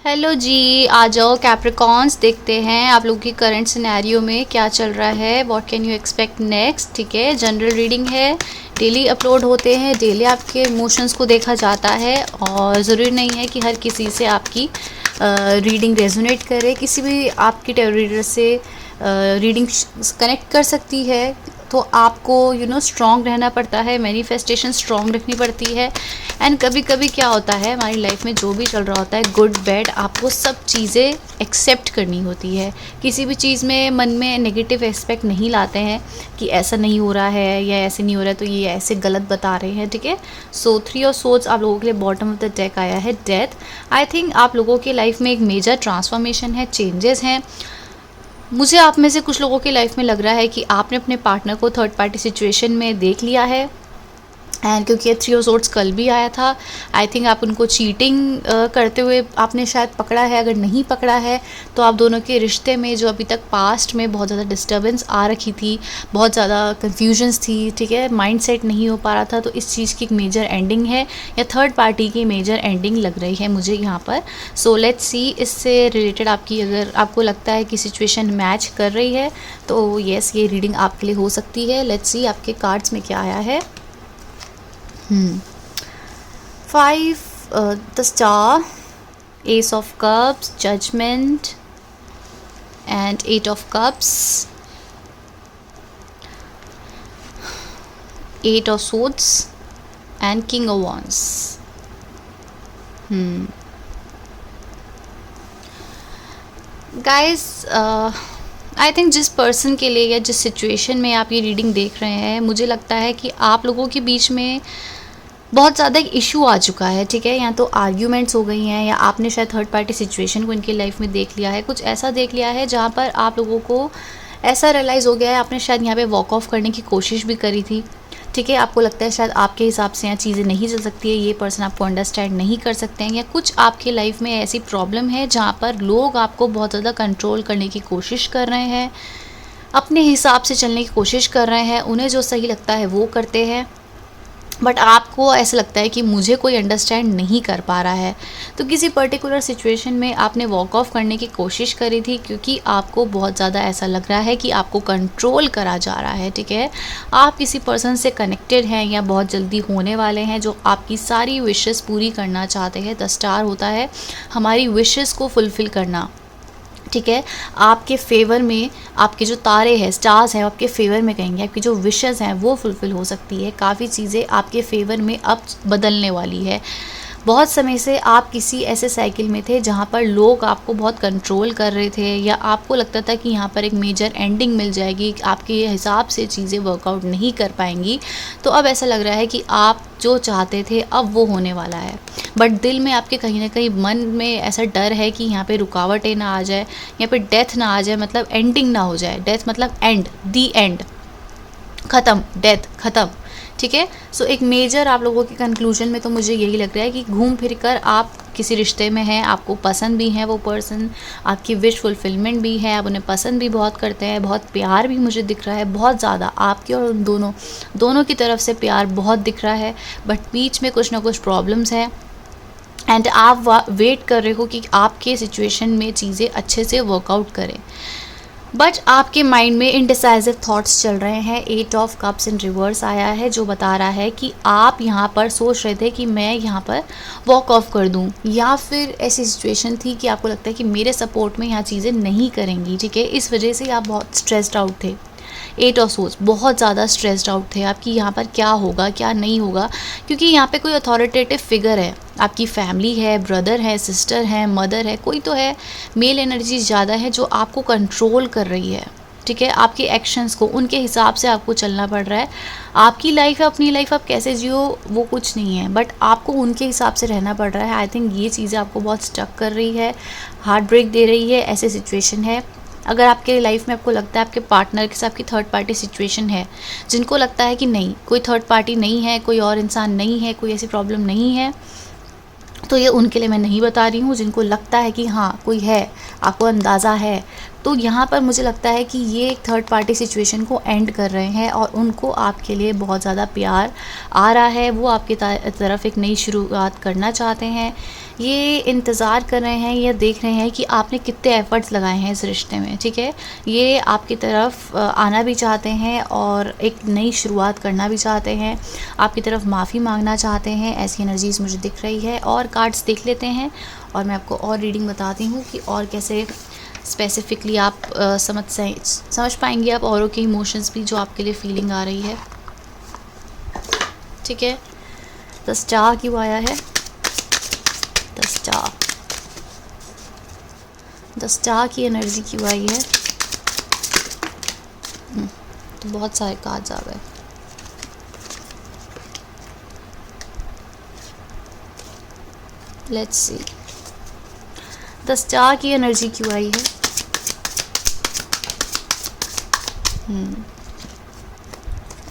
Hello जी, आ जाओ Capricorns, देखते हैं आप लोगों की करंट सिनेरियो में क्या चल रहा है। What can you expect next. ठीक है, जनरल रीडिंग है, डेली अपलोड होते हैं, डेली आपके इमोशंस को देखा जाता है और ज़रूरी नहीं है कि हर किसी से आपकी रीडिंग रेजोनेट करे। किसी भी आपकी टैरो रीडर से रीडिंग कनेक्ट कर सकती है, तो आपको स्ट्रॉन्ग रहना पड़ता है, मैनिफेस्टेशन स्ट्रॉन्ग रखनी पड़ती है। एंड कभी कभी क्या होता है हमारी लाइफ में, जो भी चल रहा होता है गुड बैड, आपको सब चीज़ें एक्सेप्ट करनी होती है। किसी भी चीज़ में मन में नेगेटिव एस्पेक्ट नहीं लाते हैं कि ऐसा नहीं हो रहा है या ऐसे नहीं हो रहा है तो ये ऐसे गलत बता रहे हैं। ठीक है, सो 3 ऑफ सोर्ड्स आप लोगों के लिए बॉटम ऑफ द डेक आया है, डेथ। आई थिंक आप लोगों के लाइफ में एक मेजर ट्रांसफॉर्मेशन है, चेंजेस हैं। मुझे आप में से कुछ लोगों की लाइफ में लग रहा है कि आपने अपने पार्टनर को थर्ड पार्टी सिचुएशन में देख लिया है। एंड क्योंकि 3 ऑफ सोर्ड्स कल भी आया था, आई थिंक आप उनको चीटिंग करते हुए आपने शायद पकड़ा है। अगर नहीं पकड़ा है तो आप दोनों के रिश्ते में जो अभी तक पास्ट में बहुत ज़्यादा डिस्टर्बेंस आ रखी थी, बहुत ज़्यादा कन्फ्यूजन्स थी, ठीक है, माइंडसेट नहीं हो पा रहा था, तो इस चीज़ की एक मेजर एंडिंग है या थर्ड पार्टी की मेजर एंडिंग लग रही है मुझे यहाँ पर। सो लेट्स सी, इससे रिलेटेड आपकी अगर आपको लगता है कि सिचुएशन मैच कर रही है तो येस, ये रीडिंग आपके लिए हो सकती है। लेट्स सी आपके कार्ड्स में क्या आया है। 5 the star, ace of cups, judgment and 8 of cups, 8 of swords and king of wands. Guys, I think जिस पर्सन के लिए या जिस सिचुएशन में आप ये रीडिंग देख रहे हैं, मुझे लगता है कि आप लोगों के बीच में बहुत ज़्यादा एक इशू आ चुका है। ठीक है, या तो आर्ग्यूमेंट्स हो गई हैं या आपने शायद थर्ड पार्टी सिचुएशन को इनकी लाइफ में देख लिया है, कुछ ऐसा देख लिया है जहाँ पर आप लोगों को ऐसा रियलाइज़ हो गया है, आपने शायद यहाँ पे वॉक ऑफ करने की कोशिश भी करी थी। ठीक है, आपको लगता है शायद आपके हिसाब से यहाँ चीज़ें नहीं चल सकती है, ये पर्सन आपको अंडरस्टैंड नहीं कर सकते हैं, या कुछ आपके लाइफ में ऐसी प्रॉब्लम है जहाँ पर लोग आपको बहुत ज़्यादा कंट्रोल करने की कोशिश कर रहे हैं, अपने हिसाब से चलने की कोशिश कर रहे हैं, उन्हें जो सही लगता है वो करते हैं, बट आपको ऐसा लगता है कि मुझे कोई अंडरस्टैंड नहीं कर पा रहा है। तो किसी पर्टिकुलर सिचुएशन में आपने वॉक ऑफ करने की कोशिश करी थी क्योंकि आपको बहुत ज़्यादा ऐसा लग रहा है कि आपको कंट्रोल करा जा रहा है। ठीक है, आप किसी पर्सन से कनेक्टेड हैं या बहुत जल्दी होने वाले हैं जो आपकी सारी विशेस पूरी करना चाहते हैं। द स्टार होता है हमारी विशेस को फुलफ़िल करना। ठीक है, आपके फेवर में आपके जो तारे हैं, स्टार्स हैं, आपके फेवर में कहेंगे, आपकी जो विशेस हैं वो फुलफ़िल हो सकती है। काफ़ी चीज़ें आपके फेवर में अब बदलने वाली है। बहुत समय से आप किसी ऐसे साइकिल में थे जहाँ पर लोग आपको बहुत कंट्रोल कर रहे थे या आपको लगता था कि यहाँ पर एक मेजर एंडिंग मिल जाएगी, आपके हिसाब से चीज़ें वर्कआउट नहीं कर पाएंगी। तो अब ऐसा लग रहा है कि आप जो चाहते थे अब वो होने वाला है, बट दिल में आपके कहीं ना कहीं मन में ऐसा डर है कि यहाँ पे रुकावटें ना आ जाए, यहाँ पे डेथ ना आ जाए, मतलब एंडिंग ना हो जाए। डेथ मतलब एंड, दी एंड, ख़त्म, डेथ ख़त्म। ठीक है, सो एक मेजर आप लोगों के कंक्लूजन में तो मुझे यही लग रहा है कि घूम फिर कर आप किसी रिश्ते में हैं, आपको पसंद भी है वो पर्सन, आपकी विश फुलफिलमेंट भी है, आप उन्हें पसंद भी बहुत करते हैं, बहुत प्यार भी मुझे दिख रहा है, बहुत ज़्यादा आपके और उन दोनों की तरफ से प्यार बहुत दिख रहा है, बट बीच में कुछ ना कुछ प्रॉब्लम्स हैं एंड आप वेट कर रहे हो कि आपके सिचुएशन में चीज़ें अच्छे से वर्कआउट करें, बट आपके माइंड में इनडिसाइसिव थॉट्स चल रहे हैं। 8 ऑफ कप्स इन रिवर्स आया है जो बता रहा है कि आप यहाँ पर सोच रहे थे कि मैं यहाँ पर वॉक ऑफ कर दूँ, या फिर ऐसी सिचुएशन थी कि आपको लगता है कि मेरे सपोर्ट में यहाँ चीज़ें नहीं करेंगी। ठीक है, इस वजह से आप बहुत स्ट्रेस्ड आउट थे। 8 ऑफ सोर्ड्स, बहुत ज़्यादा स्ट्रेस्ड आउट थे आपकी यहाँ पर क्या होगा क्या नहीं होगा, क्योंकि यहाँ पे कोई अथॉरिटेटिव फिगर है, आपकी फैमिली है, ब्रदर है, सिस्टर है, मदर है, कोई तो है, मेल एनर्जी ज़्यादा है जो आपको कंट्रोल कर रही है। ठीक है, आपके एक्शंस को उनके हिसाब से आपको चलना पड़ रहा है। आपकी लाइफ है, अपनी लाइफ आप कैसे जियो वो कुछ नहीं है, बट आपको उनके हिसाब से रहना पड़ रहा है। आई थिंक ये चीज़ें आपको बहुत स्टक कर रही है, हार्ट ब्रेक दे रही है, ऐसी सिचुएशन है। अगर आपके लाइफ में आपको लगता है आपके पार्टनर के साथ आपकी थर्ड पार्टी सिचुएशन है, जिनको लगता है कि नहीं, कोई थर्ड पार्टी नहीं है, कोई और इंसान नहीं है, कोई ऐसी प्रॉब्लम नहीं है, तो ये उनके लिए मैं नहीं बता रही हूँ। जिनको लगता है कि हाँ कोई है, आपको अंदाज़ा है, तो यहाँ पर मुझे लगता है कि ये एक थर्ड पार्टी सिचुएशन को एंड कर रहे हैं और उनको आपके लिए बहुत ज़्यादा प्यार आ रहा है, वो आपकी तरफ एक नई शुरुआत करना चाहते हैं। ये इंतज़ार कर रहे हैं, ये देख रहे हैं कि आपने कितने एफ़र्ट्स लगाए हैं इस रिश्ते में, ठीक है। ये आपकी तरफ आना भी चाहते हैं और एक नई शुरुआत करना भी चाहते हैं, आपकी तरफ माफ़ी मांगना चाहते हैं। ऐसी एनर्जीज़ मुझे दिख रही है। और कार्ड्स देख लेते हैं और मैं आपको और रीडिंग बताती हूँ कि और कैसे स्पेसिफिकली आप समझ पाएंगे आप औरों के इमोशंस भी, जो आपके लिए फीलिंग आ रही है, ठीक है। द स्टार क्यों आया है? द स्टार की एनर्जी क्यों आई है? तो बहुत सारे कार्ड्स आ गए। लेट्स सी द स्टार की एनर्जी क्यों आई है?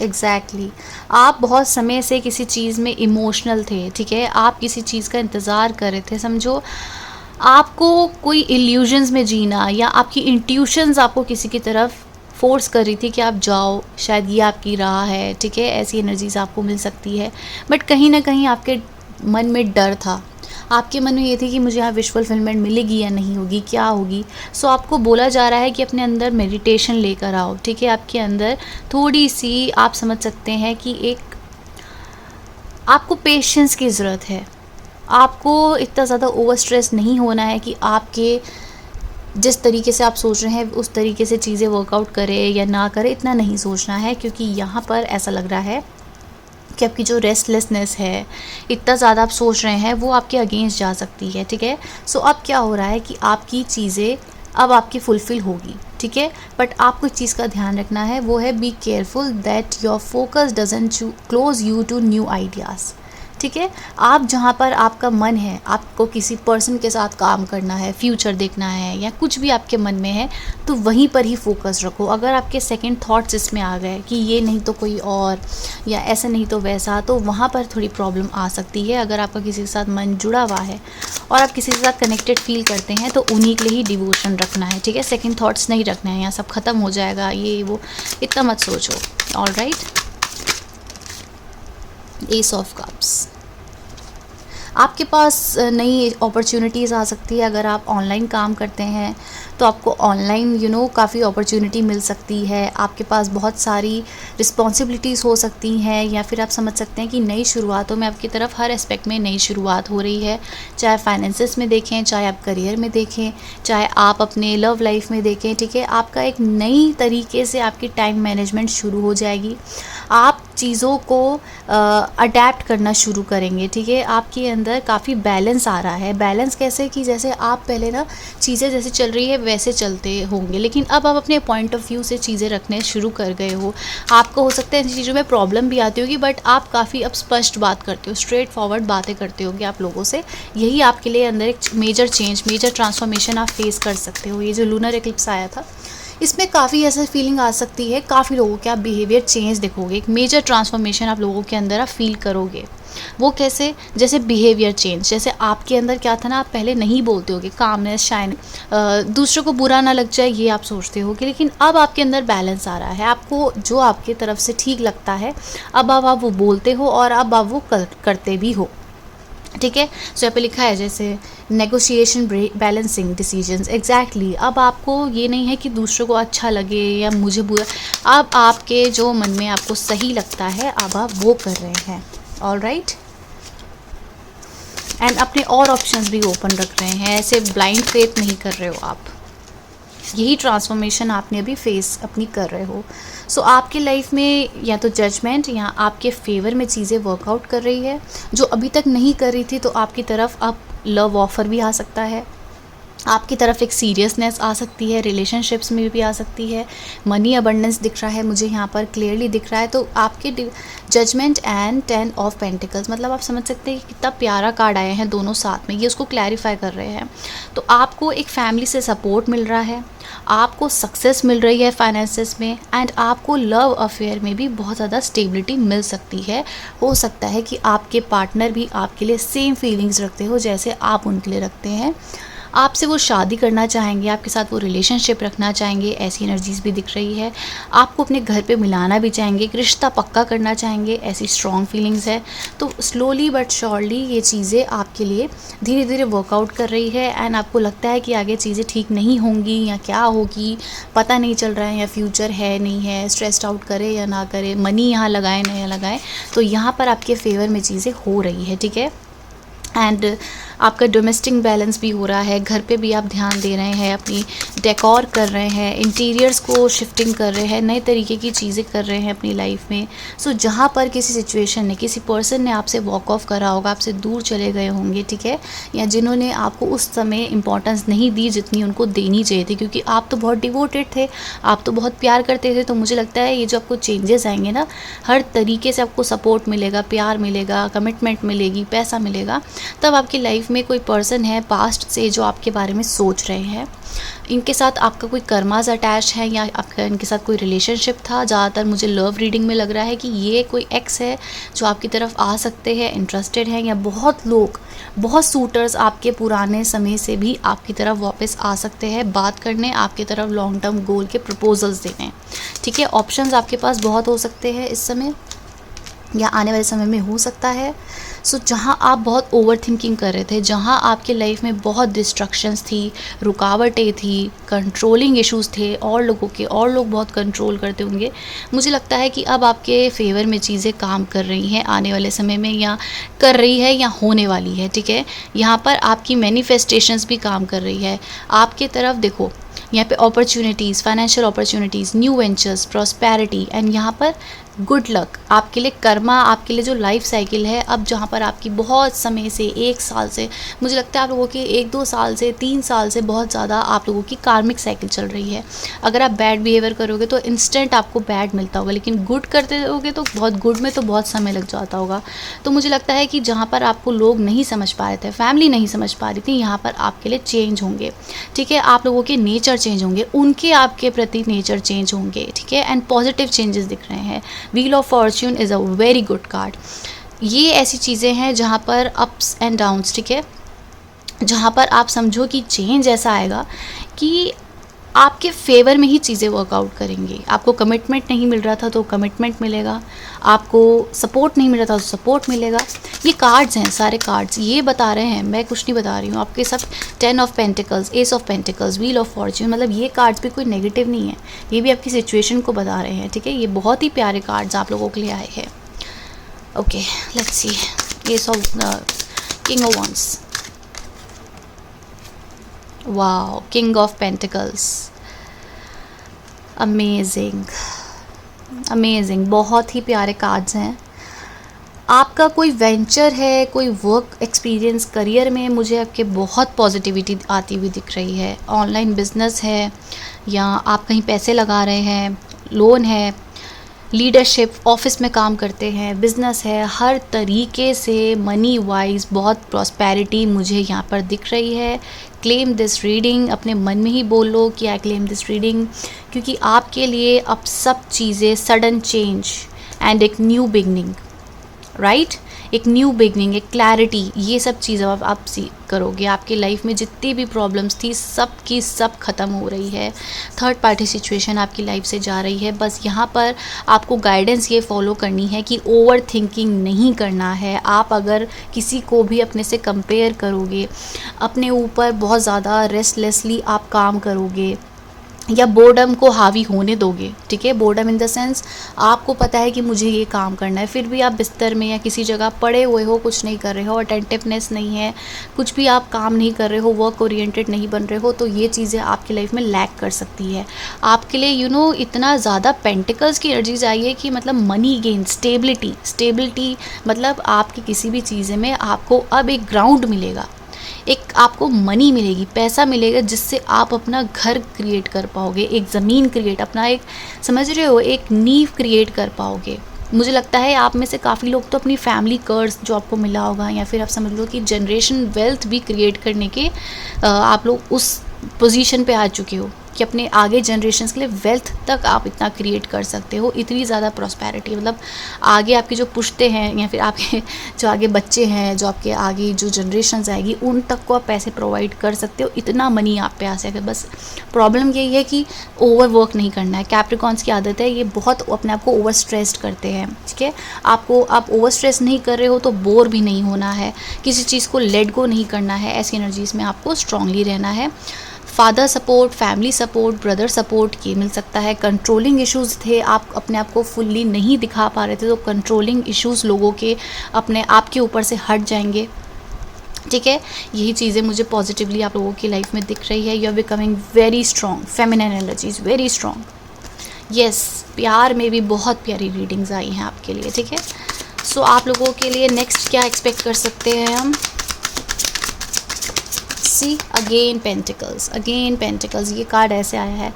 एग्जैक्टली आप बहुत समय से किसी चीज़ में इमोशनल थे, ठीक है। आप किसी चीज़ का इंतज़ार कर रहे थे, समझो। आपको कोई इल्यूजन्स में जीना या आपकी इंट्यूशंस आपको किसी की तरफ फोर्स कर रही थी कि आप जाओ, शायद ये आपकी राह है, ठीक है। ऐसी एनर्जीज आपको मिल सकती है, बट कहीं ना कहीं आपके मन में डर था। आपके मन में ये थी कि मुझे यहाँ विश फुलफिलमेंट मिलेगी या नहीं होगी, क्या होगी। सो आपको बोला जा रहा है कि अपने अंदर मेडिटेशन लेकर आओ, ठीक है। आपके अंदर थोड़ी सी, आप समझ सकते हैं कि एक आपको पेशेंस की ज़रूरत है। आपको इतना ज़्यादा ओवर स्ट्रेस नहीं होना है कि आपके जिस तरीके से आप सोच रहे हैं उस तरीके से चीज़ें वर्कआउट करें या ना करें, इतना नहीं सोचना है। क्योंकि यहाँ पर ऐसा लग रहा है कि आपकी जो रेस्टलेसनेस है, इतना ज़्यादा आप सोच रहे हैं, वो आपके अगेंस्ट जा सकती है, ठीक है। सो अब क्या हो रहा है कि आपकी चीज़ें अब आपकी फुलफ़िल होगी, ठीक है। बट आपको एक चीज़ का ध्यान रखना है, वो है be careful that your focus doesn't close you to new ideas, ठीक है। आप जहाँ पर आपका मन है, आपको किसी पर्सन के साथ काम करना है, फ्यूचर देखना है या कुछ भी आपके मन में है, तो वहीं पर ही फोकस रखो। अगर आपके सेकंड थॉट्स इसमें आ गए कि ये नहीं तो कोई और, या ऐसा नहीं तो वैसा, तो वहाँ पर थोड़ी प्रॉब्लम आ सकती है। अगर आपका किसी के साथ मन जुड़ा हुआ है और आप किसी के साथ कनेक्टेड फील करते हैं, तो उन्हीं के लिए ही डिवोशन रखना है, ठीक है। सेकेंड थाट्स नहीं रखना है, यहाँ सब ख़त्म हो जाएगा, ये वो इतना मत सोचो। All right, S of cups, आपके पास नई अपॉर्चुनिटीज़ आ सकती है। अगर आप ऑनलाइन काम करते हैं तो आपको ऑनलाइन काफ़ी अपॉर्चुनिटी मिल सकती है। आपके पास बहुत सारी रिस्पॉन्सिबिलिटीज़ हो सकती हैं, या फिर आप समझ सकते हैं कि नई शुरुआतों में आपकी तरफ हर एस्पेक्ट में नई शुरुआत हो रही है। चाहे फाइनेंसेस में देखें, चाहे आप करियर में देखें, चाहे आप अपने लव लाइफ में देखें, ठीक है। आपका एक नई तरीके से आपकी टाइम मैनेजमेंट शुरू हो जाएगी। आप चीज़ों को अडेप्ट करना शुरू करेंगे, ठीक है। आपके अंदर काफ़ी बैलेंस आ रहा है। बैलेंस कैसे कि जैसे आप पहले ना चीज़ें जैसे चल रही है वैसे चलते होंगे, लेकिन अब आप अपने पॉइंट ऑफ व्यू से चीज़ें रखने शुरू कर गए हो। आपको हो सकता है इन चीज़ों में प्रॉब्लम भी आती होगी, बट आप काफ़ी अब स्पष्ट बात करते हो, स्ट्रेट फॉरवर्ड बातें करते होगे आप लोगों से। यही आपके लिए अंदर एक मेजर चेंज, मेजर ट्रांसफॉर्मेशन आप फेस कर सकते हो। ये जो लूनर एक्लिप्स आया था, इसमें काफ़ी ऐसा फीलिंग आ सकती है, काफ़ी लोगों के आप बिहेवियर चेंज देखोगे, एक मेजर ट्रांसफॉर्मेशन आप लोगों के अंदर आप फील करोगे। वो कैसे? जैसे बिहेवियर चेंज, जैसे आपके अंदर क्या था ना, आप पहले नहीं बोलते होगे, कामनेस, शाइन, दूसरों को बुरा ना लग जाए ये आप सोचते होगे, लेकिन अब आपके अंदर बैलेंस आ रहा है। आपको जो आपके तरफ से ठीक लगता है अब आप वो बोलते हो और अब आप वो करते भी हो, ठीक है। सो यहाँ पे लिखा है जैसे नेगोशिएशन, बैलेंसिंग डिसीजंस, एग्जैक्टली। अब आपको ये नहीं है कि दूसरों को अच्छा लगे या मुझे बुरा, अब आपके जो मन में आपको सही लगता है अब आप वो कर रहे हैं। ऑल राइट, एंड अपने और ऑप्शंस भी ओपन रख रहे हैं, ऐसे ब्लाइंड फेथ नहीं कर रहे हो आप। यही ट्रांसफॉर्मेशन आपने अभी फेस अपनी कर रहे हो। सो आपकी लाइफ में या तो जजमेंट या आपके फेवर में चीज़ें वर्कआउट कर रही है, जो अभी तक नहीं कर रही थी। तो आपकी तरफ अब लव ऑफ़र भी आ सकता है, आपकी तरफ एक सीरियसनेस आ सकती है, रिलेशनशिप्स में भी आ सकती है। मनी अबंडेंस दिख रहा है मुझे यहाँ पर, क्लियरली दिख रहा है। तो आपके जजमेंट एंड 10 ऑफ पेंटिकल्स, मतलब आप समझ सकते हैं कि कितना प्यारा कार्ड आए हैं दोनों साथ में, ये उसको क्लैरिफाई कर रहे हैं। तो आपको एक फैमिली से सपोर्ट मिल रहा है, आपको सक्सेस मिल रही है फाइनेंसेस में, एंड आपको लव अफेयर में भी बहुत ज़्यादा स्टेबिलिटी मिल सकती है। हो सकता है कि आपके पार्टनर भी आपके लिए सेम फीलिंग्स रखते हो जैसे आप उनके लिए रखते हैं। आपसे वो शादी करना चाहेंगे, आपके साथ वो रिलेशनशिप रखना चाहेंगे, ऐसी एनर्जीज भी दिख रही है। आपको अपने घर पे मिलाना भी चाहेंगे, एक रिश्ता पक्का करना चाहेंगे, ऐसी स्ट्रॉन्ग फीलिंग्स है। तो स्लोली बट श्योरली ये चीज़ें आपके लिए धीरे धीरे वर्कआउट कर रही है एंड आपको लगता है कि आगे चीज़ें ठीक नहीं होंगी या क्या होगी पता नहीं चल रहा है, या फ्यूचर है नहीं है, स्ट्रेस्ड आउट करे या ना करे, मनी यहाँ लगाए ना लगाए, तो यहाँ पर आपके फेवर में चीज़ें हो रही है, ठीक है। एंड आपका डोमेस्टिक बैलेंस भी हो रहा है, घर पे भी आप ध्यान दे रहे हैं, अपनी डेकोर कर रहे हैं, इंटीरियर्स को शिफ्टिंग कर रहे हैं, नए तरीके की चीज़ें कर रहे हैं अपनी लाइफ में। सो जहाँ पर किसी सिचुएशन ने, किसी पर्सन ने आपसे वॉक ऑफ करा होगा, आपसे दूर चले गए होंगे, ठीक है, या जिन्होंने आपको उस समय इंपॉर्टेंस नहीं दी जितनी उनको देनी चाहिए थी, क्योंकि आप तो बहुत डिवोटेड थे, आप तो बहुत प्यार करते थे। तो मुझे लगता है ये जो आपको चेंजेस आएंगे ना, हर तरीके से आपको सपोर्ट मिलेगा, प्यार मिलेगा, कमिटमेंट मिलेगी, पैसा मिलेगा, तब आपकी लाइफ में कोई पर्सन है पास्ट से जो आपके बारे में सोच रहे हैं। इनके साथ आपका कोई कर्मास अटैच है या आपका इनके साथ कोई रिलेशनशिप था। ज़्यादातर मुझे लव रीडिंग में लग रहा है कि ये कोई एक्स है जो आपकी तरफ आ सकते हैं, इंटरेस्टेड हैं, या बहुत लोग, बहुत सूटर्स आपके पुराने समय से भी आपकी तरफ वापस आ सकते हैं बात करने, आपकी तरफ लॉन्ग टर्म गोल के प्रपोजल्स देने, ठीक है। ऑप्शंस आपके पास बहुत हो सकते हैं इस समय या आने वाले समय में हो सकता है। सो जहाँ आप बहुत ओवर थिंकिंग कर रहे थे, जहाँ आपके लाइफ में बहुत डिस्ट्रक्शंस थी, रुकावटें थी, कंट्रोलिंग इश्यूज़ थे और लोगों के, और लोग बहुत कंट्रोल करते होंगे, मुझे लगता है कि अब आपके फेवर में चीज़ें काम कर रही हैं आने वाले समय में, या कर रही है या होने वाली है, ठीक है। यहाँ पर आपकी मैनिफेस्टेशंस भी काम कर रही है आपके तरफ। देखो यहाँ पे opportunities, financial opportunities, new ventures, prosperity, and यहाँ पर गुड लक आपके लिए, कर्मा आपके लिए जो लाइफ साइकिल है, अब जहाँ पर आपकी बहुत समय से, 1 साल से, मुझे लगता है आप लोगों की 1-2 साल से, 3 साल से बहुत ज़्यादा आप लोगों की कार्मिक साइकिल चल रही है। अगर आप बैड बिहेवियर करोगे तो इंस्टेंट आपको बैड मिलता होगा, लेकिन गुड करते होगे तो बहुत, गुड में तो बहुत समय लग जाता होगा। तो मुझे लगता है कि जहाँ पर आपको लोग नहीं समझ पा रहे थे, फैमिली नहीं समझ पा रही थी, यहाँ पर आपके लिए चेंज होंगे, ठीक है। आप लोगों के नेचर चेंज होंगे, उनके आपके प्रति नेचर चेंज होंगे, ठीक है, एंड पॉजिटिव चेंजेस दिख रहे हैं। Wheel of Fortune is a very good card. ये ऐसी चीज़ें हैं जहाँ पर अप्स एंड डाउन्स, ठीक है, जहाँ पर आप समझो कि चेंज ऐसा आएगा कि आपके फेवर में ही चीज़ें वर्कआउट करेंगी। आपको कमिटमेंट नहीं मिल रहा था तो कमिटमेंट मिलेगा, आपको सपोर्ट नहीं मिल रहा था तो सपोर्ट मिलेगा। ये कार्ड्स हैं, सारे कार्ड्स ये बता रहे हैं, मैं कुछ नहीं बता रही हूँ। आपके सब 10 of pentacles, S of pentacles, wheel of Fortune, मतलब ये कार्ड्स भी कोई नेगेटिव नहीं है, ये भी आपकी सिचुएशन को बता रहे हैं, ठीक है। ये बहुत ही प्यारे कार्ड्स आप लोगों के लिए आए हैं। Okay, let's see, ace of king of wands, wow, king of pentacles, amazing amazing, बहुत ही प्यारे कार्ड्स हैं। आपका कोई वेंचर है, कोई वर्क एक्सपीरियंस करियर में, मुझे आपके बहुत पॉजिटिविटी आती हुई दिख रही है। ऑनलाइन बिजनेस है या आप कहीं पैसे लगा रहे हैं, लोन है, लीडरशिप, ऑफिस में काम करते हैं, बिजनेस है, हर तरीके से मनी वाइज बहुत प्रॉस्पेरिटी मुझे यहाँ पर दिख रही है। क्लेम दिस रीडिंग, अपने मन में ही बोलो कि आई क्लेम दिस रीडिंग, क्योंकि आपके लिए अब सब चीज़ें सडन चेंज एंड एक न्यू बिगनिंग, राइट, एक न्यू बिगनिंग, एक क्लैरिटी, ये सब चीज़ें अब आप करोगे। आपकी लाइफ में जितनी भी प्रॉब्लम्स थी सब की सब ख़त्म हो रही है। थर्ड पार्टी सिचुएशन आपकी लाइफ से जा रही है। बस यहाँ पर आपको गाइडेंस ये फॉलो करनी है कि ओवर थिंकिंग नहीं करना है। आप अगर किसी को भी अपने से कंपेयर करोगे, अपने ऊपर बहुत ज़्यादा रेस्टलेसली आप काम करोगे या बोर्डम को हावी होने दोगे, ठीक है, बोर्डम इन द सेंस आपको पता है कि मुझे ये काम करना है, फिर भी आप बिस्तर में या किसी जगह पड़े हुए हो, कुछ नहीं कर रहे हो, अटेंटिवनेस नहीं है, कुछ भी आप काम नहीं कर रहे हो, वर्क ओरिएंटेड नहीं बन रहे हो, तो ये चीज़ें आपकी लाइफ में लैक कर सकती है। आपके लिए इतना ज़्यादा पेंटिकल्स की एनर्जीज आई है कि मतलब मनी गेन, स्टेबिलिटी, मतलब आपकी किसी भी चीज़ में आपको अब एक ग्राउंड मिलेगा, एक आपको मनी मिलेगी, पैसा मिलेगा, जिससे आप अपना घर क्रिएट कर पाओगे, एक ज़मीन क्रिएट, अपना एक, समझ रहे हो, एक नींव क्रिएट कर पाओगे। मुझे लगता है आप में से काफ़ी लोग तो अपनी फैमिली कर्ज जो आपको मिला होगा, या फिर आप समझ लो कि जनरेशन वेल्थ भी क्रिएट करने के आप लोग उस पोजीशन पे आ चुके हो, कि अपने आगे जनरेशन्स के लिए वेल्थ तक आप इतना क्रिएट कर सकते हो, इतनी ज़्यादा प्रॉस्पेरिटी, मतलब आगे आपकी जो पुश्ते हैं या फिर आपके जो आगे बच्चे हैं, जो आपके आगे जो जनरेशन्स आएगी, उन तक को आप पैसे प्रोवाइड कर सकते हो, इतना मनी आप पे आ सके। बस प्रॉब्लम यही है कि ओवर वर्क नहीं करना है। कैप्रिकॉन्स की आदत है, ये बहुत अपने आप को ओवर स्ट्रेस्ड करते हैं, ठीक है। आप ओवर स्ट्रेस नहीं कर रहे हो तो बोर भी नहीं होना है, किसी चीज़ को लेट गो नहीं करना है, ऐसी एनर्जीज़ में आपको स्ट्रांगली रहना है। Father support, family support, brother support ये मिल सकता है। कंट्रोलिंग इश्यूज़ थे, आप अपने आप को फुल्ली नहीं दिखा पा रहे थे, तो कंट्रोलिंग इश्यूज़ लोगों के अपने आप के ऊपर से हट जाएंगे, ठीक है। यही चीज़ें मुझे पॉजिटिवली आप लोगों की लाइफ में दिख रही है। You are becoming very strong, feminine energies very strong. Yes, प्यार में भी बहुत प्यारी रीडिंग्स आई हैं आपके लिए, ठीक है। सो आप लोगों के लिए नेक्स्ट क्या एक्सपेक्ट कर सकते हैं हम? सी अगेन पेंटिकल्स, ये कार्ड ऐसे आया है,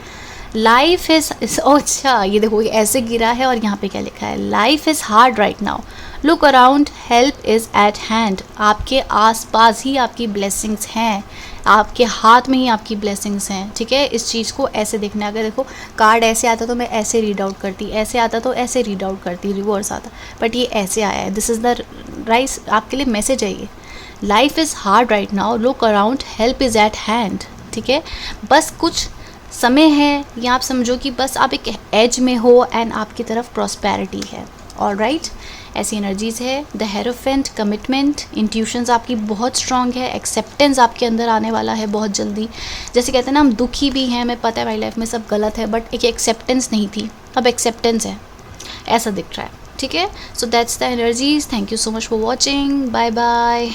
लाइफ इज़, अच्छा ये देखो ये ऐसे गिरा है और यहाँ पे क्या लिखा है, life is hard right now, look around, help is eight hand. आपके आसपास ही आपकी ब्लेसिंग्स हैं, आपके हाथ में ही आपकी ब्लेसिंग्स हैं, ठीक है। इस चीज़ को ऐसे देखना है। अगर देखो कार्ड ऐसे आता तो मैं ऐसे रीड आउट करती, ऐसे आता तो ऐसे रीड आउट करती, रिवर्स आता, बट ये ऐसे आया है। दिस इज़ द राइट आपके लिए मैसेज है ये, life is hard right now, look around, help is eight hand, ठीक है। बस कुछ समय है, या आप समझो कि बस आप एक एज में हो एंड आपकी तरफ प्रॉस्पेरिटी है, ऑलराइट। ऐसी एनर्जीज़ है। द हेरोफेंट, कमिटमेंट, इंट्यूशंस आपकी बहुत स्ट्रांग है, एक्सेप्टेंस आपके अंदर आने वाला है बहुत जल्दी। जैसे कहते हैं ना, हम दुखी भी हैं, मैं पता है मेरी लाइफ में सब गलत है, बट एक एक्सेप्टेंस नहीं थी, अब एक्सेप्टेंस है, ऐसा दिख रहा है, ठीक है। So that's the energies. Thank you so much for watching, bye bye.